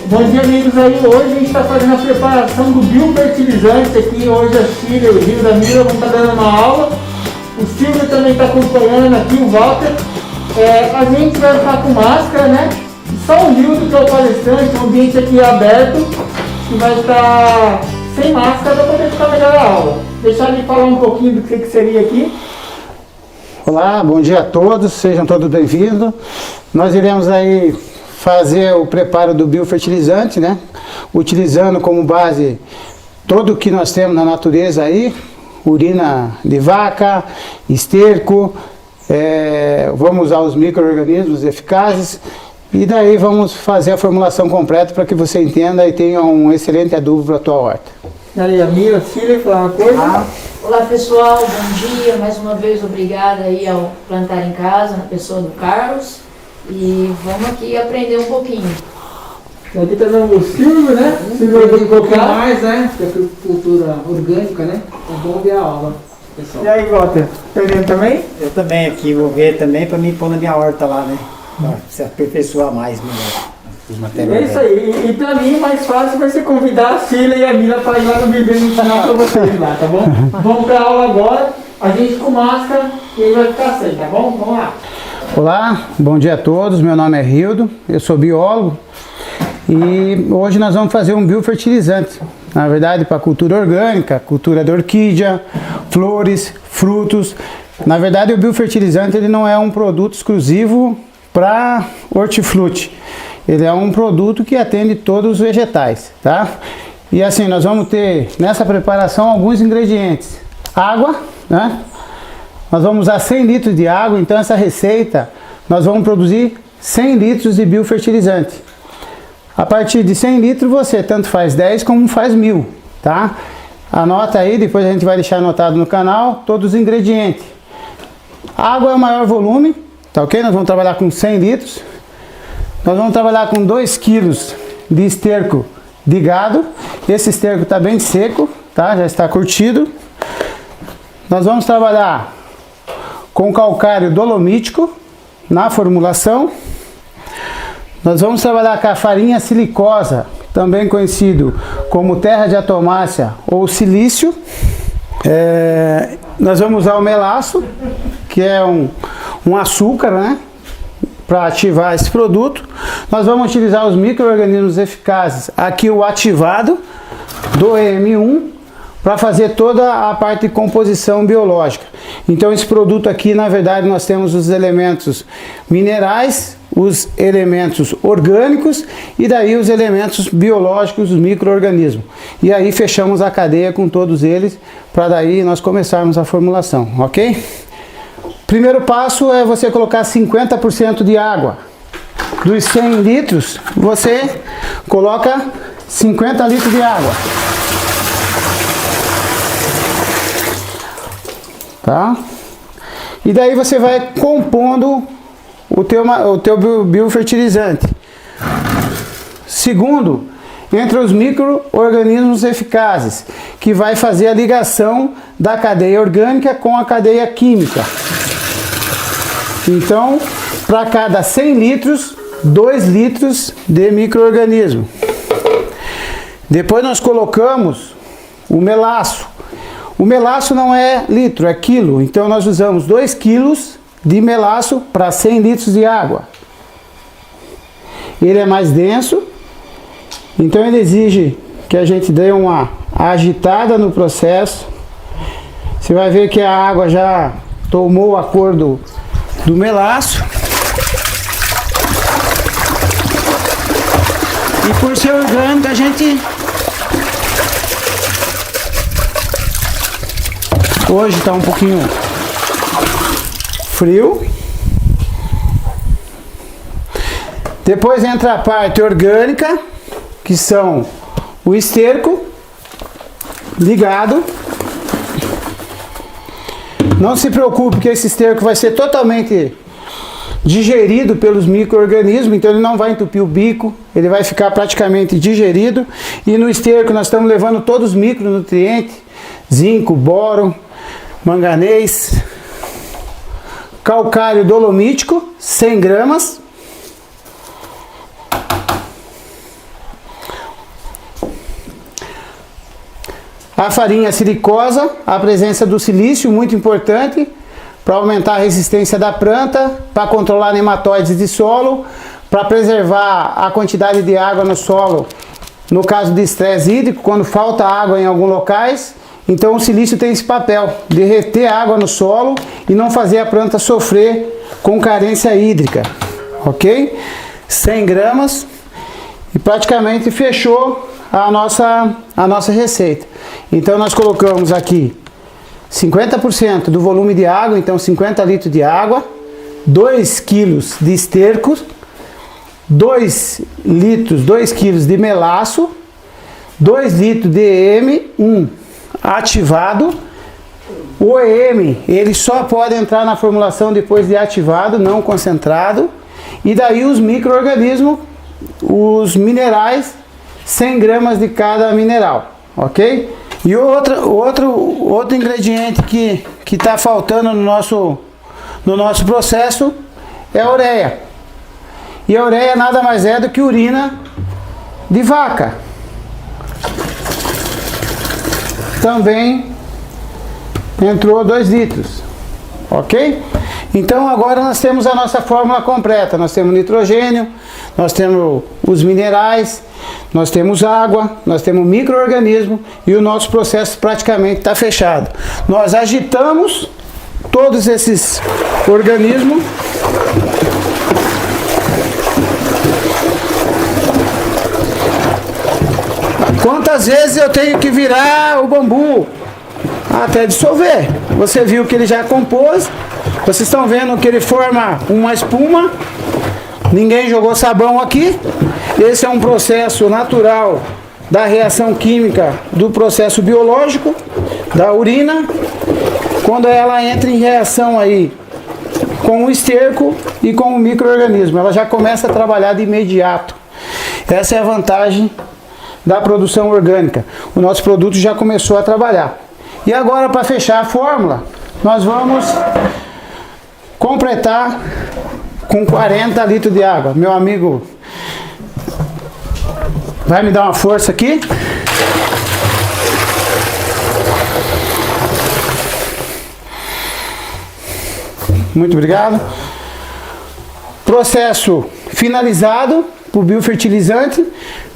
Bom dia, amigos. Aí hoje a gente está fazendo a preparação do biofertilizante aqui. Hoje a Cília e o Rio da Mila vão estar dando uma aula. O Silvio também está acompanhando aqui, o Walter. A gente vai ficar com máscara, né? Só o Rio, que é o palestrante, o ambiente aqui é aberto, que vai estar sem máscara para poder ficar melhor a aula. Deixar ele falar um pouquinho do que seria aqui. Olá, bom dia a todos, sejam todos bem-vindos. Nós iremos aí fazer o preparo do biofertilizante, né? Utilizando como base tudo o que nós temos na natureza aí, urina de vaca, esterco, vamos usar os micro-organismos eficazes e daí vamos fazer a formulação completa para que você entenda e tenha um excelente adubo para a tua horta. E aí, a Mila, Cília, falar uma coisa? Olá pessoal, bom dia, mais uma vez obrigada aí ao Plantar em Casa, na pessoa do Carlos, e vamos aqui aprender um pouquinho. Aqui está dando o Silvio, né? Silvio vai colocar mais, né? Que é agricultura orgânica, né? É bom ver a aula, pessoal. E aí, Walter, perdendo também? Eu também aqui vou ver também para mim pôr na minha horta lá, né? Para se aperfeiçoar mais melhor os É materiais. isso aí. E para mim, o mais fácil vai ser convidar a Cília e a Mila para ir lá no Bíblia ensinar para vocês lá, tá bom? Vamos para a aula agora, a gente com máscara e aí vai ficar sem, tá bom? Vamos lá. Olá, bom dia a todos, meu nome é Rildo, eu sou biólogo e hoje nós vamos fazer um biofertilizante, na verdade para cultura orgânica, cultura de orquídea, flores, frutos. Na verdade o biofertilizante ele não é um produto exclusivo para hortifruti, ele é um produto que atende todos os vegetais, tá? E assim, nós vamos ter nessa preparação alguns ingredientes. Água, né? Nós vamos usar 100 litros de água, então essa receita nós vamos produzir 100 litros de biofertilizante. A partir de 100 litros você tanto faz 10 como faz 1000, tá? Anota aí, depois a gente vai deixar anotado no canal todos os ingredientes. Água é o maior volume, tá ok? Nós vamos trabalhar com 100 litros. Nós vamos trabalhar com 2 quilos de esterco de gado. Esse esterco está bem seco, tá? Já está curtido. Nós vamos trabalhar com calcário dolomítico na formulação. Nós vamos trabalhar com a farinha silicosa, também conhecido como terra de atomácia ou silício. Nós vamos usar o melaço, que é um açúcar, né? Para ativar esse produto. Nós vamos utilizar os micro-organismos eficazes, aqui o ativado do EM1, para fazer toda a parte de composição biológica. Então esse produto aqui, na verdade, nós temos os elementos minerais, os elementos orgânicos e daí os elementos biológicos, os micro-organismos. E aí fechamos a cadeia com todos eles, para daí nós começarmos a formulação, ok? Primeiro passo é você colocar 50% de água. Dos 100 litros, você coloca 50 litros de água. Tá? E daí você vai compondo o teu biofertilizante. Segundo, entre os micro-organismos eficazes, que vai fazer a ligação da cadeia orgânica com a cadeia química. Então, para cada 100 litros, 2 litros de micro-organismo. Depois nós colocamos o melaço. O melaço não é litro, é quilo. Então nós usamos 2 quilos de melaço para 100 litros de água. Ele é mais denso, então ele exige que a gente dê uma agitada no processo. Você vai ver que a água já tomou a cor do melaço. E por ser orgânico, a gente hoje está um pouquinho frio. Depois entra a parte orgânica, que são o esterco ligado. Não se preocupe que esse esterco vai ser totalmente digerido pelos micro-organismos, então ele não vai entupir o bico, ele vai ficar praticamente digerido. E no esterco nós estamos levando todos os micronutrientes, zinco, boro, manganês, calcário dolomítico, 100 gramas. A farinha silicosa, a presença do silício, muito importante, para aumentar a resistência da planta, para controlar nematóides de solo, para preservar a quantidade de água no solo, no caso de estresse hídrico, quando falta água em alguns locais. Então o silício tem esse papel de reter água no solo e não fazer a planta sofrer com carência hídrica, ok? 100 gramas e praticamente fechou a nossa receita. Então nós colocamos aqui 50% do volume de água, então 50 litros de água, 2 quilos de esterco, 2 quilos de melaço, 2 litros de EM1 ativado. O EM, ele só pode entrar na formulação depois de ativado, não concentrado. E daí os micro-organismos, os minerais, 100 gramas de cada mineral, ok? E outro ingrediente que está faltando no nosso processo é a ureia. E a ureia nada mais é do que urina de vaca. Também entrou 2 litros, ok? Então agora nós temos a nossa fórmula completa. Nós temos nitrogênio, nós temos os minerais, nós temos água, nós temos micro-organismo e o nosso processo praticamente está fechado. Nós agitamos todos esses organismos. Quantas vezes eu tenho que virar o bambu até dissolver? Você viu que ele já compôs. Vocês estão vendo que ele forma uma espuma. Ninguém jogou sabão aqui. Esse é um processo natural da reação química do processo biológico da urina. Quando ela entra em reação aí com o esterco e com o micro-organismo, ela já começa a trabalhar de imediato. Essa é a vantagem da produção orgânica. O nosso produto já começou a trabalhar. E agora, para fechar a fórmula, nós vamos completar com 40 litros de água. Meu amigo vai me dar uma força aqui. Muito obrigado. Processo finalizado para o biofertilizante.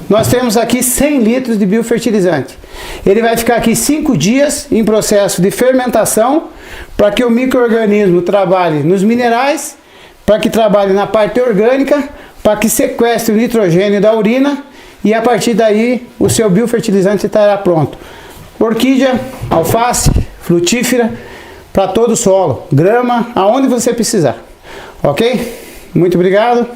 Nós temos aqui 100 litros de biofertilizante. Ele vai ficar aqui 5 dias em processo de fermentação para que o micro-organismo trabalhe nos minerais, para que trabalhe na parte orgânica, para que sequestre o nitrogênio da urina e a partir daí o seu biofertilizante estará pronto. Orquídea, alface, frutífera, para todo o solo, grama, aonde você precisar. Ok? Muito obrigado.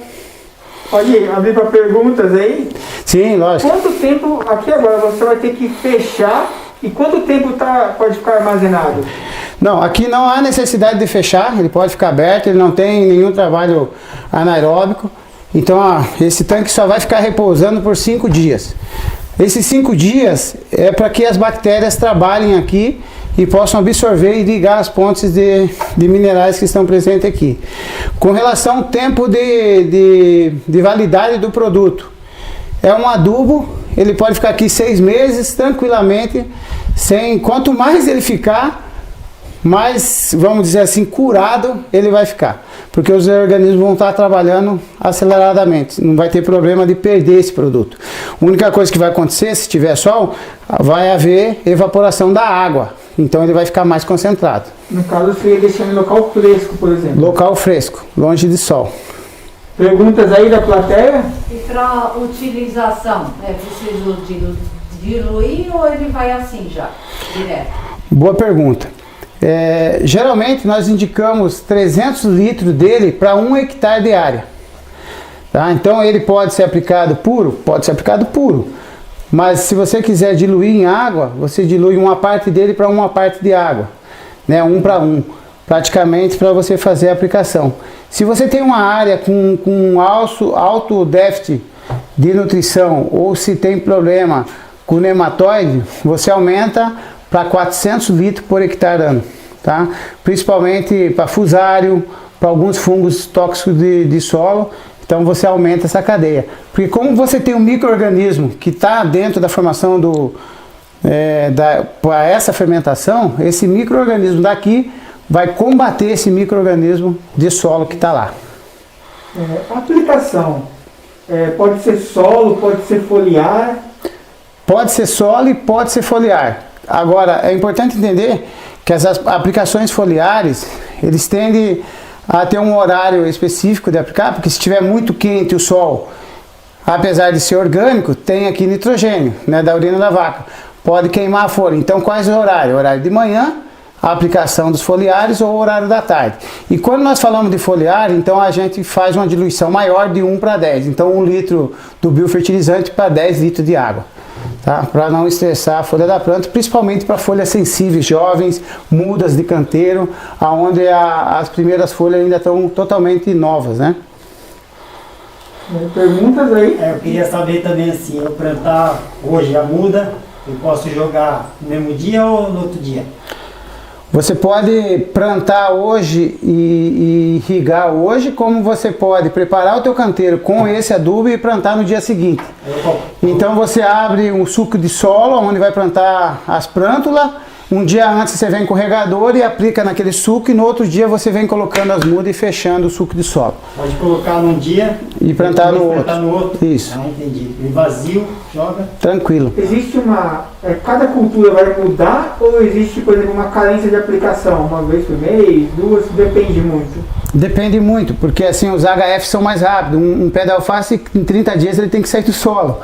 Pode abrir para perguntas aí? Sim, lógico. Quanto tempo, aqui agora, você vai ter que fechar e quanto tempo pode ficar armazenado? Não, aqui não há necessidade de fechar, ele pode ficar aberto, ele não tem nenhum trabalho anaeróbico. Então, esse tanque só vai ficar repousando por 5 dias. Esses 5 dias é para que as bactérias trabalhem aqui e possam absorver e ligar as pontes de minerais que estão presentes aqui. Com relação ao tempo de validade do produto, é um adubo, ele pode ficar aqui 6 meses tranquilamente, quanto mais ele ficar, mais, vamos dizer assim, curado ele vai ficar, porque os organismos vão estar trabalhando aceleradamente, não vai ter problema de perder esse produto. A única coisa que vai acontecer, se tiver sol, vai haver evaporação da água, então ele vai ficar mais concentrado. No caso, você ia deixar em local fresco, por exemplo. Local fresco, longe de sol. Perguntas aí da plateia? E para utilização, é preciso diluir ou ele vai assim já, direto? Boa pergunta. Geralmente nós indicamos 300 litros dele para 1 hectare de área. Tá? Então ele pode ser aplicado puro? Pode ser aplicado puro. Mas se você quiser diluir em água, você dilui uma parte dele para uma parte de água. Né? 1 para 1. Praticamente para você fazer a aplicação. Se você tem uma área com alto déficit de nutrição ou se tem problema com nematóide, você aumenta para 400 litros por hectare ano, tá? Principalmente para fusário, para alguns fungos tóxicos de solo, então você aumenta essa cadeia. Porque como você tem um micro-organismo que está dentro da formação para essa fermentação, esse micro-organismo daqui vai combater esse micro-organismo de solo que está lá. A aplicação pode ser solo, pode ser foliar? Pode ser solo e pode ser foliar. Agora, é importante entender que as aplicações foliares, eles tendem a ter um horário específico de aplicar, porque se estiver muito quente o sol, apesar de ser orgânico, tem aqui nitrogênio, né, da urina da vaca. Pode queimar a folha. Então, quais o horário? Horário de manhã, a aplicação dos foliares, ou o horário da tarde. E quando nós falamos de foliar, então a gente faz uma diluição maior de 1 para 10. Então, 1 litro do biofertilizante para 10 litros de água. Tá? Para não estressar a folha da planta, principalmente para folhas sensíveis, jovens, mudas de canteiro, onde as primeiras folhas ainda estão totalmente novas, né? Perguntas aí? Eu queria saber também assim, eu plantar hoje a muda, eu posso jogar no mesmo dia ou no outro dia? Você pode plantar hoje e irrigar hoje, como você pode preparar o teu canteiro com esse adubo e plantar no dia seguinte. Então você abre um suco de solo, onde vai plantar as plântulas. Um dia antes você vem com o regador e aplica naquele suco, e no outro dia você vem colocando as mudas e fechando o suco de solo. Pode colocar num dia e plantar no outro. Isso. Ah, entendi. E vazio, joga. Tranquilo. Existe cada cultura vai mudar, ou existe, por exemplo, uma carência de aplicação? Uma vez por mês, 2, depende muito? Depende muito, porque assim os HF são mais rápidos. Um pé de alface, em 30 dias ele tem que sair do solo.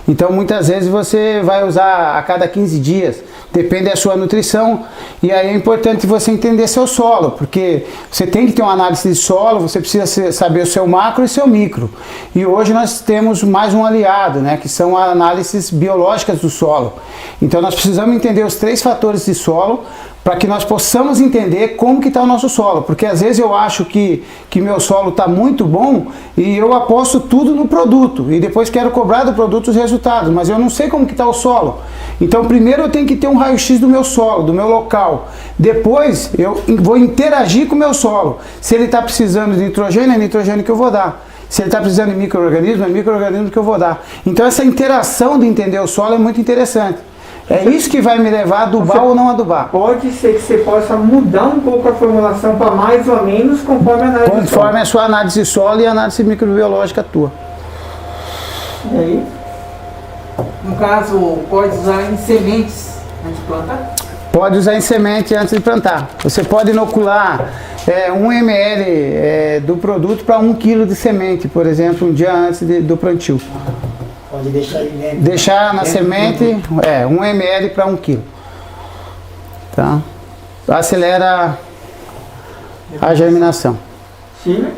Então muitas vezes você vai usar a cada 15 dias. Depende da sua nutrição, e aí é importante você entender seu solo, porque você tem que ter uma análise de solo, você precisa saber o seu macro e seu micro. E hoje nós temos mais um aliado, né, que são as análises biológicas do solo. Então nós precisamos entender os 3 fatores de solo, para que nós possamos entender como que está o nosso solo, porque às vezes eu acho que meu solo está muito bom e eu aposto tudo no produto e depois quero cobrar do produto os resultados, mas eu não sei como que está o solo. Então primeiro eu tenho que ter um raio-x do meu solo, do meu local, depois eu vou interagir com o meu solo. Se ele está precisando de nitrogênio, é nitrogênio que eu vou dar. Se ele está precisando de micro-organismo, é micro-organismo que eu vou dar. Então essa interação de entender o solo é muito interessante. É isso que vai me levar a adubar ou não adubar. Pode ser que você possa mudar um pouco a formulação para mais ou menos conforme a análise de solo. Conforme a sua análise de solo e a análise microbiológica tua. E aí? No caso, pode usar em sementes antes de plantar? Pode usar em semente antes de plantar. Você pode inocular 1 ml do produto para 1 kg de semente, por exemplo, um dia antes do plantio. Pode deixar ele dentro. Deixar na semente 1 ml para 1 kg. Tá? Acelera a germinação. Sim.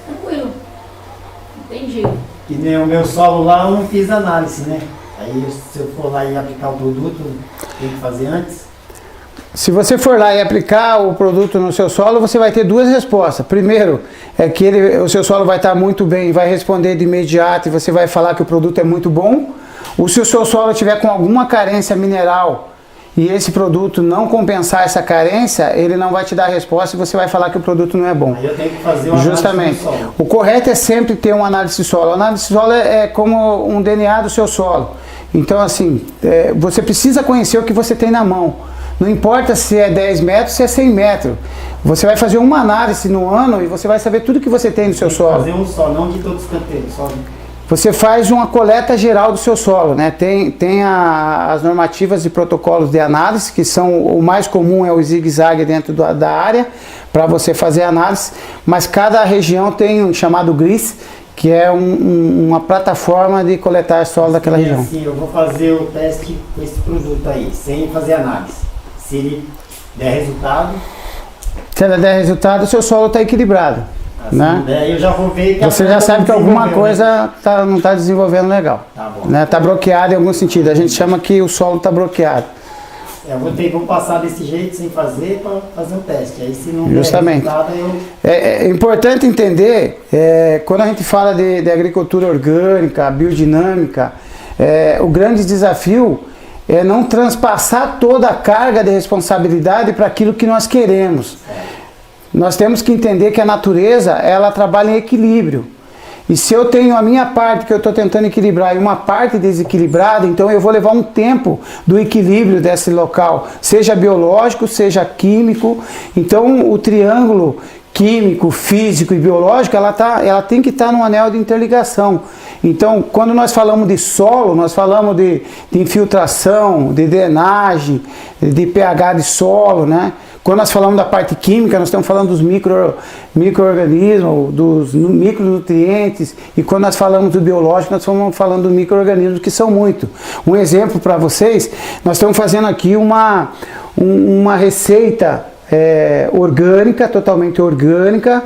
Tranquilo. Entendi. Que nem o meu solo lá, eu não fiz análise, né? Aí se eu for lá e aplicar o produto, tem que fazer antes? Se você for lá e aplicar o produto no seu solo, você vai ter 2 respostas. Primeiro, é que o seu solo vai estar muito bem, vai responder de imediato e você vai falar que o produto é muito bom. Ou se o seu solo tiver com alguma carência mineral e esse produto não compensar essa carência, ele não vai te dar a resposta e você vai falar que o produto não é bom. Aí eu tenho que fazer uma Justamente. análise do solo. O correto é sempre ter uma análise de solo. A análise de solo é como um DNA do seu solo. Então, assim, você precisa conhecer o que você tem na mão. Não importa se é 10 metros, se é 100 metros. Você vai fazer uma análise no ano e você vai saber tudo que você tem no seu solo. Fazer um só, não de todos os canteiros, só. Você faz uma coleta geral do seu solo, né? Tem as normativas e protocolos de análise, que são o mais comum é o zigue-zague dentro da área, para você fazer análise, mas cada região tem um chamado GRIS, que é uma plataforma de coletar solo daquela região. Assim, eu vou fazer o teste com esse produto aí, sem fazer análise. Se ele der resultado... Se ele der resultado, o seu solo está equilibrado. Assim, né? Daí eu já vou ver que você já sabe que alguma coisa não está desenvolvendo legal. Tá bom. Né? Tá bloqueado em algum sentido. A gente chama que o solo está bloqueado. Vou passar desse jeito sem fazer para fazer um teste. Aí se não Justamente. der resultado, eu... É importante entender, quando a gente fala de agricultura orgânica, biodinâmica, o grande desafio é não transpassar toda a carga de responsabilidade para aquilo que nós queremos. Nós temos que entender que a natureza, ela trabalha em equilíbrio. E se eu tenho a minha parte que eu estou tentando equilibrar e uma parte desequilibrada, então eu vou levar um tempo do equilíbrio desse local, seja biológico, seja químico. Então o triângulo químico, físico e biológico, ela tem que estar num anel de interligação. Então, quando nós falamos de solo, nós falamos de infiltração, de drenagem, de pH de solo, né? Quando nós falamos da parte química, nós estamos falando dos micro-organismos, dos micronutrientes, e quando nós falamos do biológico, nós estamos falando dos micro-organismos, que são muito. Um exemplo para vocês, nós estamos fazendo aqui uma receita orgânica, totalmente orgânica,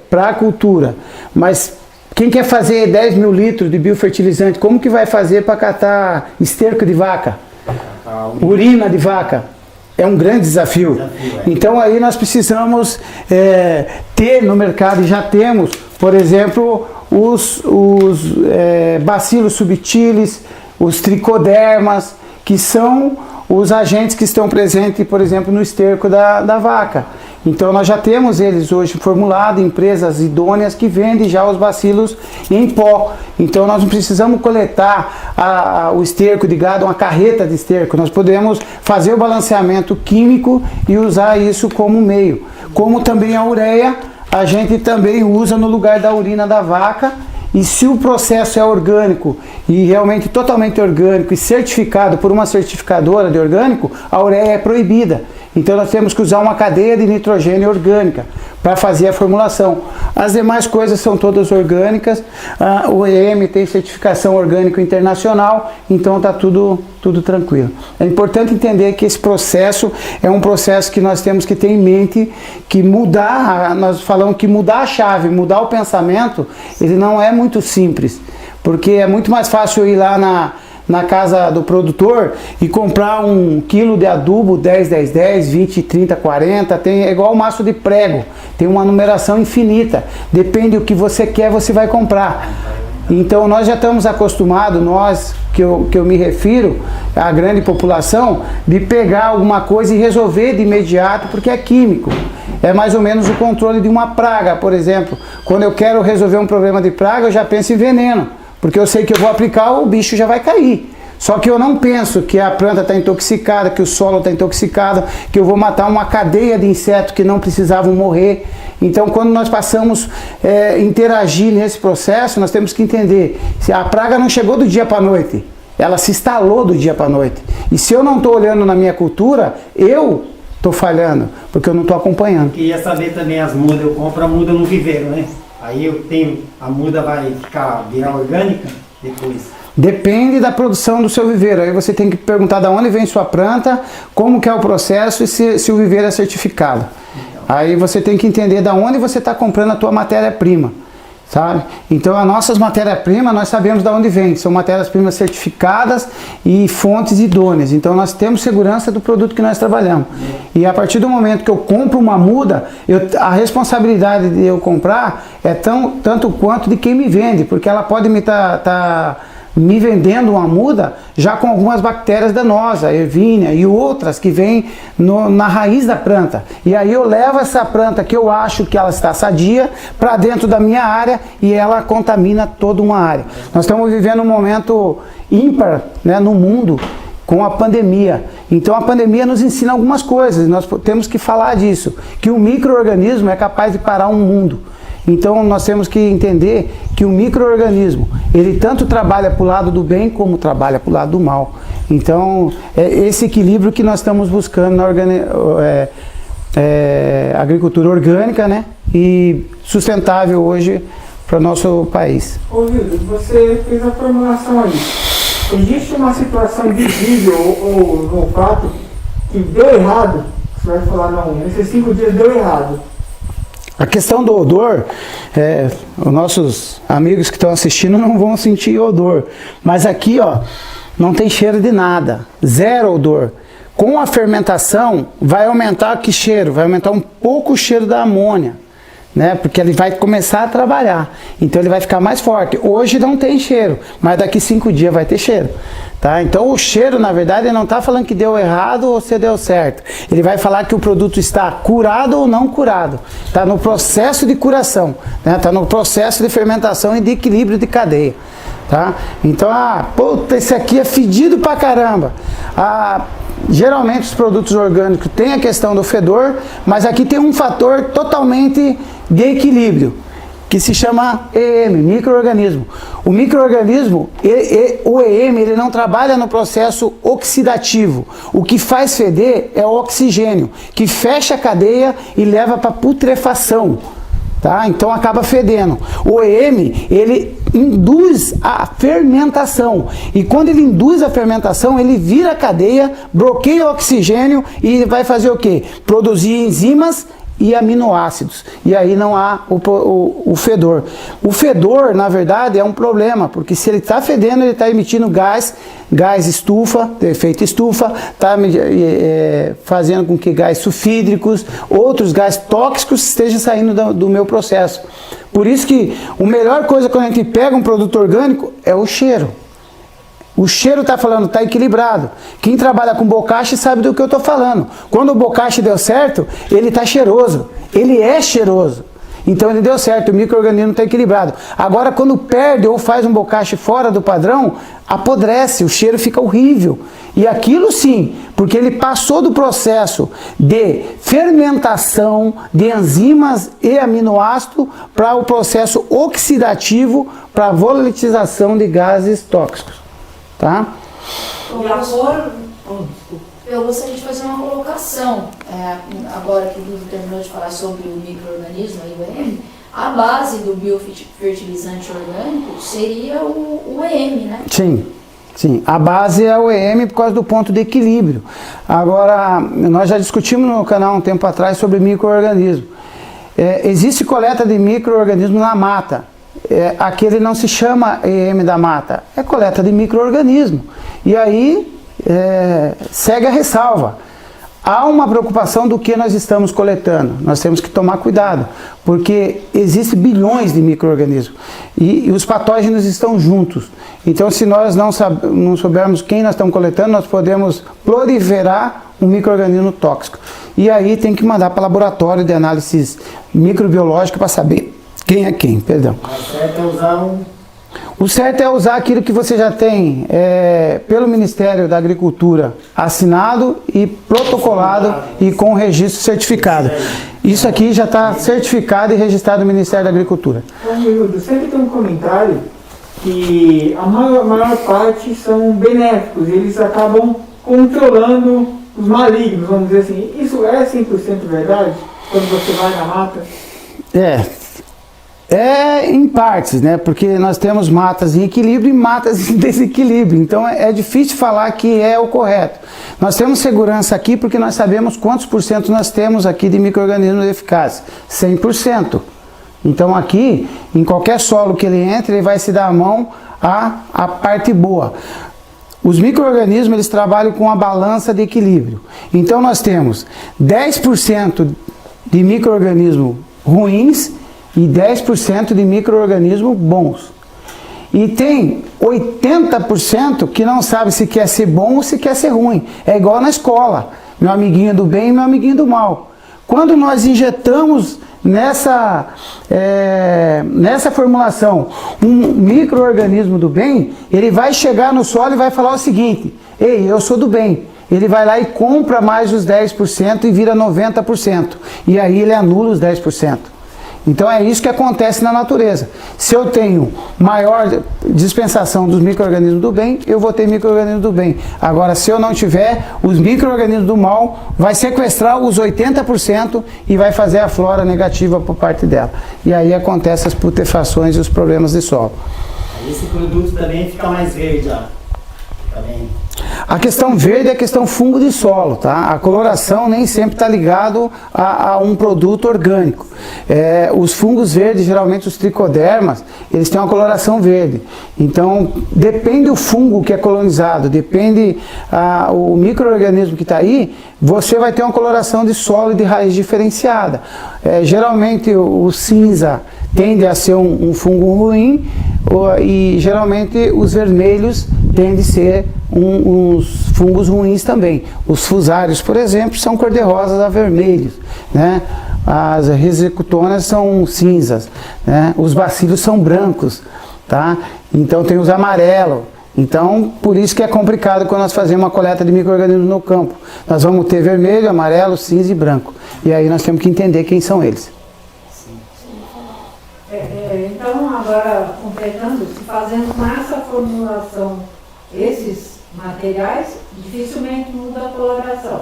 para a cultura. Mas quem quer fazer 10 mil litros de biofertilizante, como que vai fazer para catar esterco de vaca? Urina de vaca? É um grande desafio. Então aí nós precisamos ter no mercado, e já temos, por exemplo, os bacilos subtilis, os tricodermas, que são os agentes que estão presentes, por exemplo, no esterco da vaca. Então nós já temos eles hoje formulados, empresas idôneas que vendem já os bacilos em pó. Então nós não precisamos coletar o esterco de gado, uma carreta de esterco. Nós podemos fazer o balanceamento químico e usar isso como meio. Como também a ureia, a gente também usa no lugar da urina da vaca. E se o processo é orgânico e realmente totalmente orgânico e certificado por uma certificadora de orgânico, a ureia é proibida. Então nós temos que usar uma cadeia de nitrogênio orgânica para fazer a formulação. As demais coisas são todas orgânicas. O EM tem certificação orgânico internacional, então está tudo tranquilo. É importante entender que esse processo é um processo que nós temos que ter em mente, que nós falamos que mudar a chave, mudar o pensamento, ele não é muito simples, porque é muito mais fácil ir lá na casa do produtor e comprar 1 quilo de adubo 10, 10, 10, 20, 30, 40, é igual o maço de prego, tem uma numeração infinita, depende do que você quer, você vai comprar. Então nós já estamos acostumados, nós que eu me refiro, a grande população, de pegar alguma coisa e resolver de imediato, porque é químico. É mais ou menos o controle de uma praga, por exemplo. Quando eu quero resolver um problema de praga, eu já penso em veneno, porque eu sei que eu vou aplicar, o bicho já vai cair. Só que eu não penso que a planta está intoxicada, que o solo está intoxicado, que eu vou matar uma cadeia de insetos que não precisavam morrer. Então, quando nós passamos a interagir nesse processo, nós temos que entender, se a praga não chegou do dia para a noite, ela se instalou do dia para a noite. E se eu não estou olhando na minha cultura, eu estou falhando, porque eu não estou acompanhando. Queria saber também as mudas, eu compro a muda no viveiro, né? Aí a muda vai virar orgânica depois. Depende da produção do seu viveiro. Aí você tem que perguntar de onde vem sua planta, como que é o processo e se o viveiro é certificado. Aí você tem que entender de onde você está comprando a tua matéria-prima, sabe? Então as nossas matérias-primas nós sabemos de onde vem. São matérias-primas certificadas e fontes idôneas. Então nós temos segurança do produto que nós trabalhamos. E a partir do momento que eu compro uma muda, a responsabilidade de eu comprar é tanto quanto de quem me vende, porque ela pode me vendendo uma muda já com algumas bactérias danosas, ervínia e outras que vêm na raiz da planta. E aí eu levo essa planta que eu acho que ela está sadia para dentro da minha área e ela contamina toda uma área. Nós estamos vivendo um momento ímpar, né, no mundo com a pandemia. Então a pandemia nos ensina algumas coisas, nós temos que falar disso, que o micro-organismo é capaz de parar um mundo. Então nós temos que entender que o micro-organismo, ele tanto trabalha para o lado do bem como trabalha para o lado do mal. Então é esse equilíbrio que nós estamos buscando na agricultura orgânica, né? E sustentável hoje para o nosso país. Ô Wildo, você fez a formulação aí. Existe uma situação visível ou no fato que deu errado? Você vai falar, não, nesses 5 dias deu errado. A questão do odor, os nossos amigos que estão assistindo não vão sentir odor, mas aqui ó, não tem cheiro de nada, zero odor. Com a fermentação vai aumentar que cheiro? Vai aumentar um pouco o cheiro da amônia, né? Porque ele vai começar a trabalhar, então ele vai ficar mais forte. Hoje não tem cheiro, mas daqui 5 dias vai ter cheiro, tá? Então o cheiro, na verdade, ele não está falando que deu errado ou se deu certo. Ele vai falar que o produto está curado ou não curado. Está no processo de curação, né? Está no processo de fermentação e de equilíbrio de cadeia, tá? Então, puta, esse aqui é fedido pra caramba. Geralmente os produtos orgânicos têm a questão do fedor, mas aqui tem um fator totalmente de equilíbrio, que se chama EM, micro-organismo. O micro-organismo, o EM, ele não trabalha no processo oxidativo. O que faz feder é o oxigênio, que fecha a cadeia e leva para putrefação. Tá? Então acaba fedendo. O EM, ele induz a fermentação. E quando ele induz a fermentação, ele vira a cadeia, bloqueia o oxigênio e vai fazer o quê? Produzir enzimas e aminoácidos. E aí não há o fedor. O fedor, na verdade, é um problema, porque se ele está fedendo, ele está emitindo gás estufa, efeito estufa, está fazendo com que gás sulfídricos, outros gás tóxicos estejam saindo do meu processo. Por isso que a melhor coisa quando a gente pega um produto orgânico é o cheiro. O cheiro está falando, está equilibrado. Quem trabalha com bocashi sabe do que eu estou falando. Quando o bocashi deu certo, ele está cheiroso. Ele é cheiroso. Então ele deu certo, o micro-organismo está equilibrado. Agora quando perde ou faz um bocashi fora do padrão, apodrece, o cheiro fica horrível. E aquilo sim, porque ele passou do processo de fermentação de enzimas e aminoácidos para o processo oxidativo, para a volatilização de gases tóxicos. Tá? Eu gostaria de fazer uma colocação, agora que o Dudu terminou de falar sobre o micro-organismo, o EM, a base do biofertilizante orgânico seria o EM, né? Sim, sim, a base é o EM por causa do ponto de equilíbrio. Agora, nós já discutimos no canal um tempo atrás sobre micro-organismo. Existe coleta de micro-organismo na mata. Aquele não se chama EM da mata, é coleta de micro-organismo. E aí segue a ressalva. Há uma preocupação do que nós estamos coletando. Nós temos que tomar cuidado, porque existem bilhões de micro-organismos e os patógenos estão juntos. Então, se nós não soubermos quem nós estamos coletando, nós podemos proliferar um micro-organismo tóxico. E aí tem que mandar para o laboratório de análises microbiológica para saber quem é quem, perdão. O certo é usar aquilo que você já tem pelo Ministério da Agricultura assinado e protocolado e com registro certificado. Isso aqui já está certificado e registrado no Ministério da Agricultura. Então, sempre tem um comentário que a maior parte são benéficos, eles acabam controlando os malignos, vamos dizer assim. Isso é 100% verdade quando você vai na mata? Em partes, né? Porque nós temos matas em equilíbrio e matas em desequilíbrio. Então é difícil falar que é o correto. Nós temos segurança aqui porque nós sabemos quantos por cento nós temos aqui de micro-organismos eficazes. 100%. Então aqui, em qualquer solo que ele entre, ele vai se dar a mão à parte boa. Os micro-organismos, eles trabalham com a balança de equilíbrio. Então nós temos 10% de micro-organismos ruins e 10% de micro-organismos bons. E tem 80% que não sabe se quer ser bom ou se quer ser ruim. É igual na escola, meu amiguinho do bem e meu amiguinho do mal. Quando nós injetamos nessa formulação um micro-organismo do bem, ele vai chegar no solo e vai falar o seguinte: ei, eu sou do bem. Ele vai lá e compra mais os 10% e vira 90%. E aí ele anula os 10%. Então é isso que acontece na natureza. Se eu tenho maior dispensação dos micro-organismos do bem, eu vou ter micro-organismos do bem. Agora, se eu não tiver, os micro-organismos do mal vai sequestrar os 80% e vai fazer a flora negativa por parte dela. E aí acontecem as putrefações e os problemas de solo. Esse produto também fica mais verde, ó. Também. A questão verde é a questão fungo de solo, tá? A coloração nem sempre está ligado a um produto orgânico. Os fungos verdes, geralmente os tricodermas, eles têm uma coloração verde. Então, depende do fungo que é colonizado, depende o micro-organismo que está aí, você vai ter uma coloração de solo e de raiz diferenciada. Geralmente o cinza tende a ser um fungo ruim e geralmente os vermelhos tendem a ser uns fungos ruins também. Os fusários, por exemplo, são cor-de-rosas a vermelhos, né? As resicutonas são cinzas, né? Os bacilos são brancos, tá? Então tem os amarelos. Então, por isso que é complicado quando nós fazemos uma coleta de micro-organismos no campo. Nós vamos ter vermelho, amarelo, cinza e branco. E aí nós temos que entender quem são eles. Então, agora, completando, se fazendo nessa formulação esses materiais, dificilmente muda a coloração.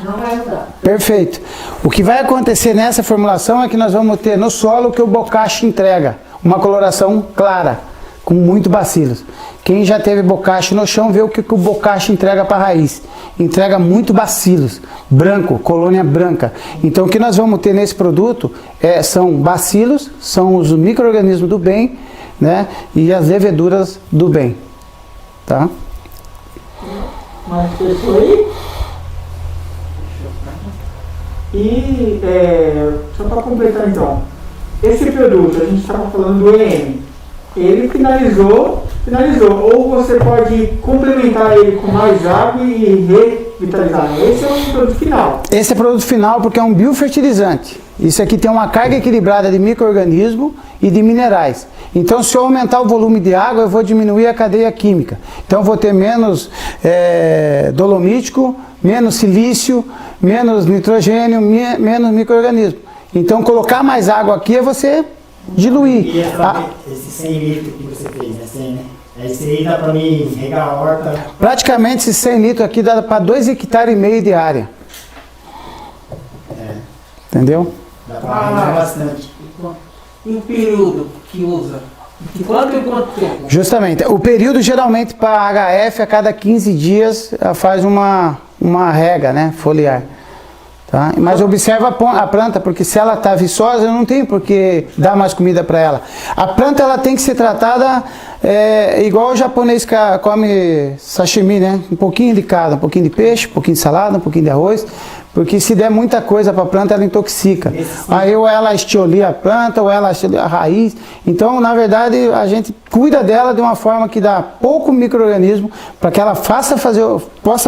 Não vai mudar. Perfeito. O que vai acontecer nessa formulação é que nós vamos ter no solo o que o bocache entrega, uma coloração clara, com muito bacilos. Quem já teve bocache no chão vê o que o bocache entrega para a raiz. Entrega muito bacilos, branco, colônia branca. Então o que nós vamos ter nesse produto são bacilos, são os micro-organismos do bem, né, e as leveduras do bem. Tá? Mas pessoal aí? E só para completar então, esse produto, a gente estava falando do EM, ele finalizou, ou você pode complementar ele com mais água e revitalizar. Esse é o produto final. Esse é o produto final porque é um biofertilizante. Isso aqui tem uma carga equilibrada de micro-organismo e de minerais. Então, se eu aumentar o volume de água, eu vou diminuir a cadeia química. Então, eu vou ter menos dolomítico, menos silício, menos nitrogênio, menos micro-organismo. Então, colocar mais água aqui é você diluir. E esse 100 litros que você fez, 100, né? Esse aí dá para mim regar a horta? Praticamente esses 100 litros aqui dá para 2,5 hectares de área. Entendeu? Dá para regar bastante. E o período que usa? De quanto em quanto tempo? Justamente. O período geralmente para HF a cada 15 dias faz uma rega, né? Foliar. Tá? Mas observa a planta, porque se ela está viçosa, não tem por que dar mais comida para ela. A planta ela tem que ser tratada igual o japonês que come sashimi, né? Um pouquinho de cada, um pouquinho de peixe, um pouquinho de salada, um pouquinho de arroz. Porque se der muita coisa para a planta, ela intoxica. Aí ou ela estiolia a planta, ou ela estiolia a raiz. Então, na verdade, a gente cuida dela de uma forma que dá pouco micro-organismo para que ela possa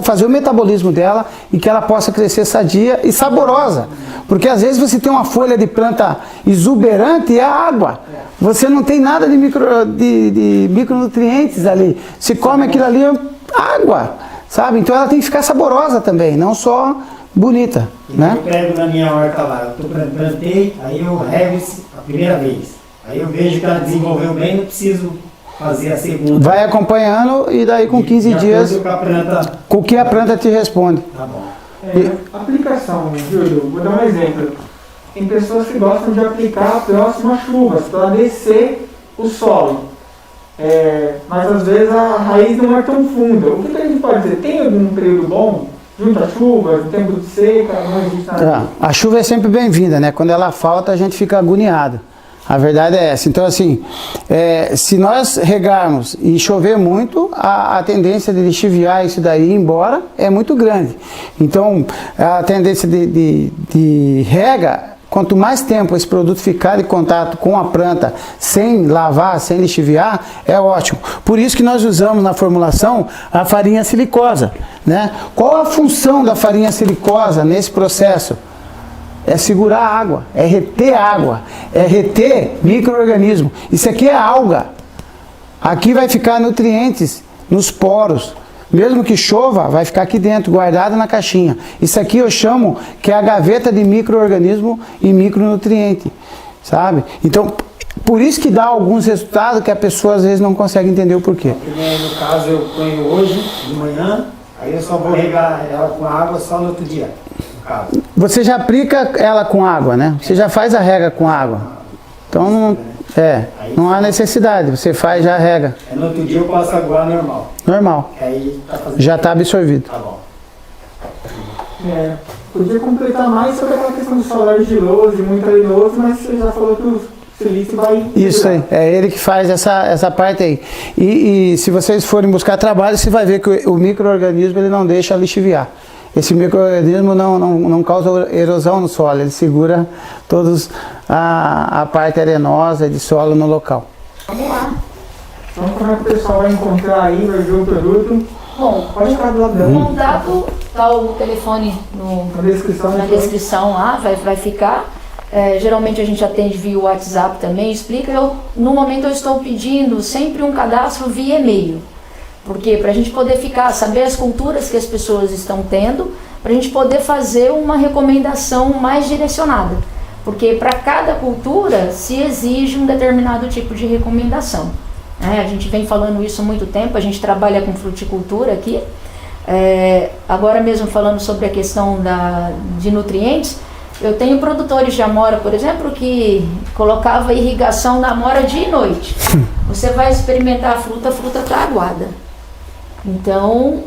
fazer o metabolismo dela e que ela possa crescer sadia e saborosa. Porque às vezes você tem uma folha de planta exuberante e é água. Você não tem nada de micronutrientes ali. Se come aquilo ali, é água. Sabe? Então ela tem que ficar saborosa também, não só bonita, né? Eu pego na minha horta lá, eu plantei, aí eu rego a primeira vez. Aí eu vejo que ela desenvolveu bem, não preciso fazer a segunda. Vai acompanhando e daí com 15 dias, com o que a planta te responde. Tá bom. Aplicação, Júlio, vou dar um exemplo. Tem pessoas que gostam de aplicar próximo às chuvas, para descer o solo. Mas às vezes a raiz não é tão funda. O que a gente pode dizer? Tem algum período bom? Junto às chuvas, no tempo de seca, não existe nada. A chuva é sempre bem-vinda, né? Quando ela falta, a gente fica agoniado. A verdade é essa. Então, assim, se nós regarmos e chover muito, a tendência de lixiviar isso daí ir embora é muito grande. Então, a tendência de rega, quanto mais tempo esse produto ficar em contato com a planta sem lavar, sem lixiviar, é ótimo. Por isso que nós usamos na formulação a farinha silicosa, né? Qual a função da farinha silicosa nesse processo? É segurar a água, é reter micro-organismo. Isso aqui é alga. Aqui vai ficar nutrientes nos poros. Mesmo que chova, vai ficar aqui dentro, guardado na caixinha. Isso aqui eu chamo que é a gaveta de micro-organismo e micronutriente, sabe? Então, por isso que dá alguns resultados que a pessoa às vezes não consegue entender o porquê. No caso, eu ponho hoje, de manhã, aí eu só vou regar ela com água só no outro dia, no caso. Você já aplica ela com água, né? Você já faz a rega com água. Então, não há necessidade, você faz já a rega. No no outro dia eu passo água normal. Normal. Aí tá fazendo. Já está absorvido. Tá bom. Podia completar mais sobre aquela questão do solar argiloso, de muito arenoso, mas você já falou que o silício vai... Isso aí, é ele que faz essa parte aí. E se vocês forem buscar trabalho, você vai ver que o micro-organismo ele não deixa lixiviar. Esse micro-organismo não causa erosão no solo, ele segura todos a parte arenosa de solo no local. Vamos lá. Então como é que o pessoal vai encontrar aí, vai ver o produto? Bom, Pode ficar do lado o dela. contato, tá o telefone Na descrição. na descrição lá, vai ficar. Geralmente a gente atende via WhatsApp também, explica. No momento eu estou pedindo sempre um cadastro via e-mail. Porque para a gente poder saber as culturas que as pessoas estão tendo, para a gente poder fazer uma recomendação mais direcionada. Porque para cada cultura se exige um determinado tipo de recomendação. A gente vem falando isso há muito tempo, a gente trabalha com fruticultura aqui. Agora mesmo falando sobre a questão de nutrientes, eu tenho produtores de amora, por exemplo, que colocava irrigação na amora dia e noite. Você vai experimentar a fruta está aguada. Então,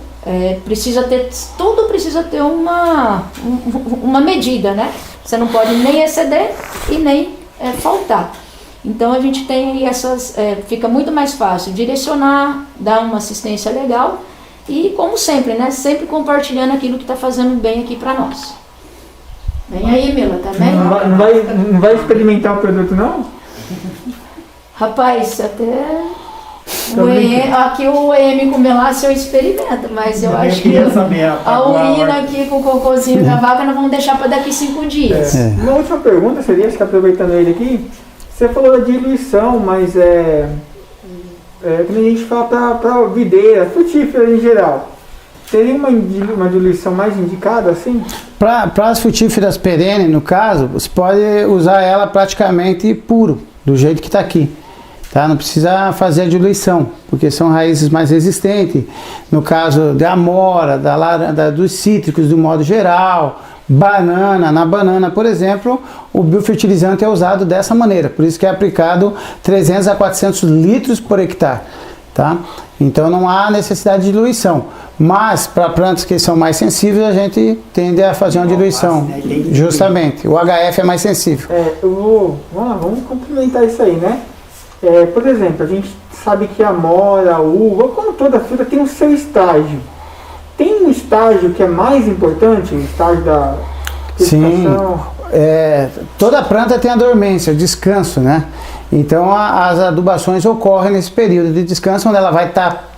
tudo precisa ter uma medida, né? Você não pode nem exceder e nem faltar. Então a gente tem fica muito mais fácil direcionar, dar uma assistência legal e, como sempre, né? Sempre compartilhando aquilo que está fazendo bem aqui para nós. Vem aí, Mila, também? Não vai experimentar o produto, não? Rapaz, até aqui o EM com melaço eu experimento, mas eu acho que a urina aqui com o cocôzinho da vaca nós vamos deixar para daqui 5 dias. Uma última pergunta seria, acho que aproveitando ele aqui, você falou da diluição, mas quando a gente fala para videira, frutífera em geral, seria uma diluição mais indicada assim? Para as frutíferas perenes, no caso, você pode usar ela praticamente puro, do jeito que está aqui. Tá? Não precisa fazer a diluição, porque são raízes mais resistentes. No caso da amora, dos cítricos do modo geral, na banana, por exemplo, o biofertilizante é usado dessa maneira. Por isso que é aplicado 300 a 400 litros por hectare. Tá? Então não há necessidade de diluição. Mas para plantas que são mais sensíveis, a gente tende a fazer uma diluição. Justamente, o HF é mais sensível. Vamos complementar isso aí, né? Por exemplo, a gente sabe que a amora, a uva, como toda fruta, tem o seu estágio. Tem um estágio que é mais importante, o estágio da gestação? Sim, toda planta tem a dormência, o descanso, né? Então as adubações ocorrem nesse período de descanso, onde ela vai estar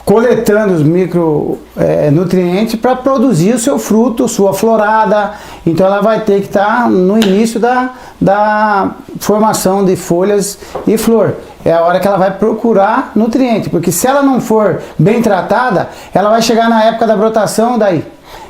coletando os micronutrientes para produzir o seu fruto, sua florada. Então ela vai ter que estar no início da formação de folhas e flor. É a hora que ela vai procurar nutriente, porque se ela não for bem tratada, ela vai chegar na época da brotação, daí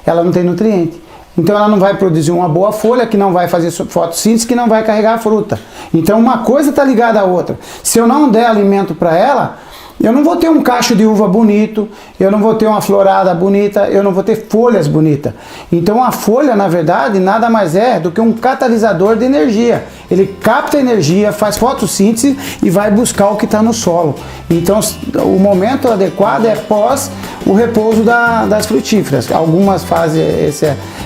ela não tem nutriente. Então ela não vai produzir uma boa folha, que não vai fazer fotossíntese, que não vai carregar a fruta. Então uma coisa está ligada à outra. Se eu não der alimento para ela, eu não vou ter um cacho de uva bonito, eu não vou ter uma florada bonita, eu não vou ter folhas bonitas. Então a folha, na verdade, nada mais é do que um catalisador de energia. Ele capta energia, faz fotossíntese e vai buscar o que está no solo. Então o momento adequado é pós o repouso das frutíferas. Algumas fazem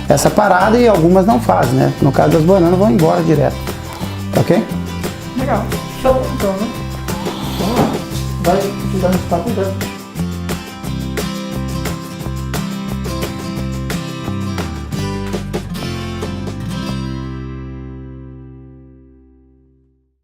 essa parada e algumas não fazem, né? No caso das bananas, vão embora direto. Tá ok? Legal. Show, então, né? Vamos lá. Vai ficar no papo dela.